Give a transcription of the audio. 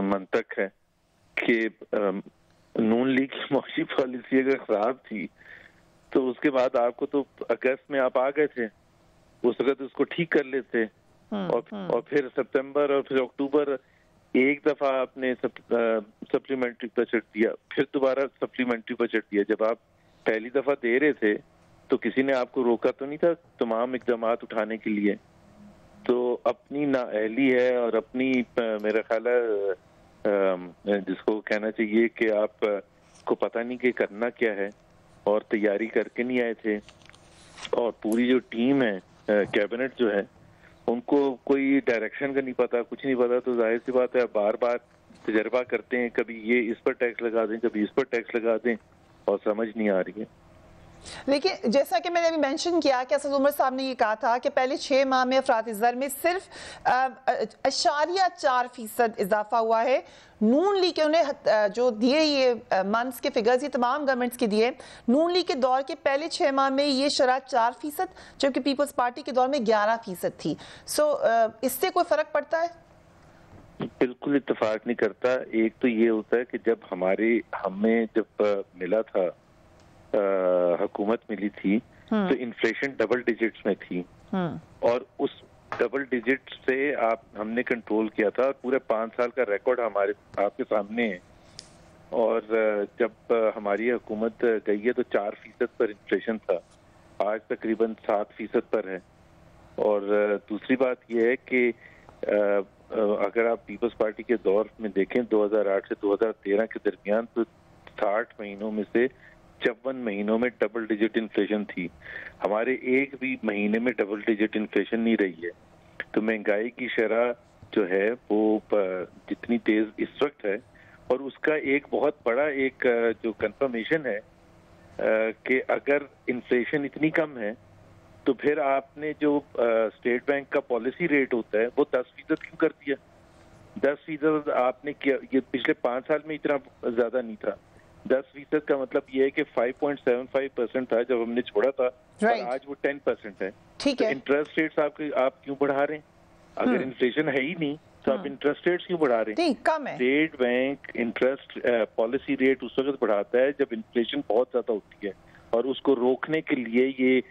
मंतक है कि नून लीग की मौशी पॉलिसी अगर खराब थी तो उसके बाद आपको तो अगस्त में आप आ गए थे, उस वक्त उसको ठीक कर लेते और फिर सितंबर और फिर अक्टूबर एक दफा आपने सप्लीमेंट्री बजट दिया, फिर दोबारा सप्लीमेंट्री बजट दिया। जब आप पहली दफा दे रहे थे तो किसी ने आपको रोका तो नहीं था तमाम इक़दाम उठाने के लिए। तो अपनी नाअहली है और अपनी मेरा ख्याल है जिसको कहना चाहिए कि आप को पता नहीं कि करना क्या है और तैयारी करके नहीं आए थे। और पूरी जो टीम है कैबिनेट जो है उनको कोई डायरेक्शन का नहीं पता, कुछ नहीं पता। तो जाहिर सी बात है बार बार तजर्बा करते हैं, कभी ये इस पर टैक्स लगा दें, कभी इस पर टैक्स लगा दें और समझ नहीं आ रही है। देखिए, जैसा कि मैंने अभी मेंशन किया कि असद उमर साहब ने ये कहा था कि पहले 6 माह में अफराती ज़र में सिर्फ 0.4% इजाफा हुआ है। नून लीग के उन्हें जो दिए ये मंथ्स के फिगर्स ये तमाम गवर्नमेंट्स के दिए, नून लीग के दौर के पहले 6 माह में ये शरह 4%, जबकि पीपल्स पार्टी के दौर में 11% थी। सो इससे कोई फर्क पड़ता है? बिल्कुल इत्तेफाक नहीं करता। एक तो ये होता है कि जब हमें जब मिला था हुकूमत मिली थी तो इन्फ्लेशन डबल डिजिट्स में थी और उस डबल डिजिट से हमने कंट्रोल किया था। पूरे 5 साल का रिकॉर्ड आपके सामने है। और जब हमारी हुकूमत गई है तो 4% पर इन्फ्लेशन था, आज तकरीबन 7% पर है। और दूसरी बात यह है कि अगर आप पीपल्स पार्टी के दौर में देखें 2008 से 2013 के दरमियान तो 60 महीनों में से 54 महीनों में डबल डिजिट इन्फ्लेशन थी। हमारे एक भी महीने में डबल डिजिट इन्फ्लेशन नहीं रही है। तो महंगाई की शरह जो है वो जितनी तेज इस वक्त है और उसका एक बहुत बड़ा एक जो कंफर्मेशन है कि अगर इन्फ्लेशन इतनी कम है तो फिर आपने जो स्टेट बैंक का पॉलिसी रेट होता है वो 10% क्यों कर दिया? 10% आपने किया, ये पिछले 5 साल में इतना ज्यादा नहीं था। 10% का मतलब ये है कि 5.75% था जब हमने छोड़ा था और आज वो 10% है। ठीक है। इंटरेस्ट रेट्स आप क्यों बढ़ा रहे हैं? अगर इन्फ्लेशन है ही नहीं तो आप इंटरेस्ट रेट्स क्यों बढ़ा रहे हैं? कम है। State bank interest policy rate उस वक्त बढ़ाता है जब इन्फ्लेशन बहुत ज्यादा होती है और उसको रोकने के लिए ये